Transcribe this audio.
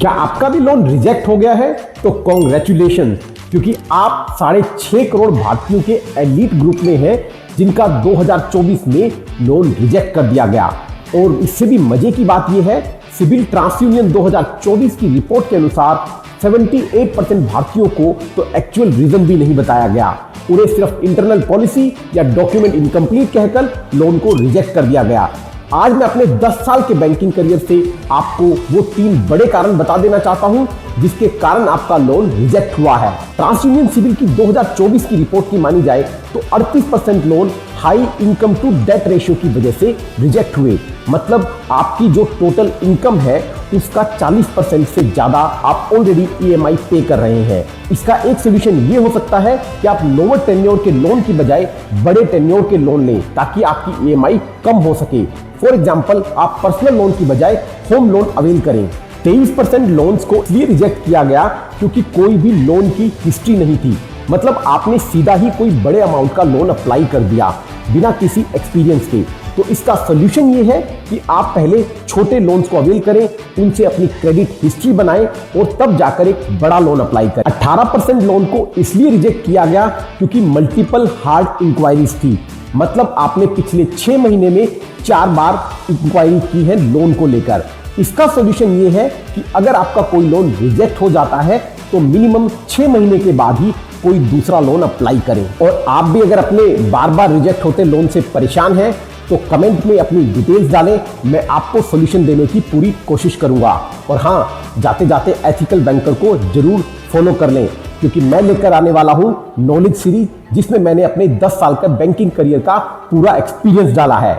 क्या आपका भी लोन रिजेक्ट हो गया है? तो कॉन्ग्रेचुलेशन, क्योंकि आप 6.5 करोड़ भारतीयों के एलीट ग्रुप में हैं जिनका 2024 में लोन रिजेक्ट कर दिया गया। और इससे भी मजे की बात यह है, सिविल ट्रांस यूनियन 2024 की रिपोर्ट के अनुसार 78% भारतीयों को तो एक्चुअल रीजन भी नहीं बताया गया। उन्हें सिर्फ इंटरनल पॉलिसी या डॉक्यूमेंट इनकम्प्लीट कहकर लोन को रिजेक्ट कर दिया गया। आज मैं अपने 10 साल के बैंकिंग करियर से आपको वो 3 बड़े कारण बता देना चाहता हूं जिसके कारण आपका लोन रिजेक्ट हुआ है। ट्रांस यूनियन सिविल की 2024 की रिपोर्ट की मानी जाए तो 38% loan high income to debt ratio की वजह से रिजेक्ट हुए। मतलब आपकी जो टोटल इनकम है उसका 40% से ज्यादा आप ऑलरेडी ईएमआई पे कर रहे हैं। इसका एक सोल्यूशन ये हो सकता है कि आप लोअर टेन्योर के लोन की बजाय बड़े टेन्योर के लोन लें ताकि आपकी ईएमआई कम हो सके। फॉर एग्जाम्पल, आप पर्सनल लोन की बजाय होम लोन अवेल करें। 23% लोन्स को इसलिए रिजेक्ट किया गया क्योंकि कोई भी लोन की हिस्ट्री नहीं थी। मतलब आपने सीधा ही कोई बड़े अमाउंट का लोन अप्लाई कर दिया बिना किसी एक्सपीरियंस के। तो इसका सोल्यूशन ये है कि आप पहले छोटे लोन्स को अवेल करें, उनसे अपनी क्रेडिट हिस्ट्री बनाएं और तब जाकर एक बड़ा लोन अप्लाई करें। 18% लोन को इसलिए रिजेक्ट किया गया क्योंकि मल्टीपल हार्ड इंक्वायरीज थी। मतलब आपने पिछले 6 महीने में 4 बार इंक्वायरी की है लोन को लेकर। इसका सोल्यूशन ये है कि अगर आपका कोई लोन रिजेक्ट हो जाता है तो मिनिमम 6 महीने के बाद ही कोई दूसरा लोन अप्लाई करें। और आप भी अगर अपने बार बार रिजेक्ट होते लोन से परेशान हैं तो कमेंट में अपनी डिटेल्स डालें, मैं आपको सोल्यूशन देने की पूरी कोशिश करूंगा। और हाँ, जाते जाते एथिकल बैंकर को जरूर फॉलो कर लें क्योंकि मैं लेकर आने वाला हूं नॉलेज सीरीज जिसमें मैंने अपने 10 साल का बैंकिंग करियर का पूरा एक्सपीरियंस डाला है।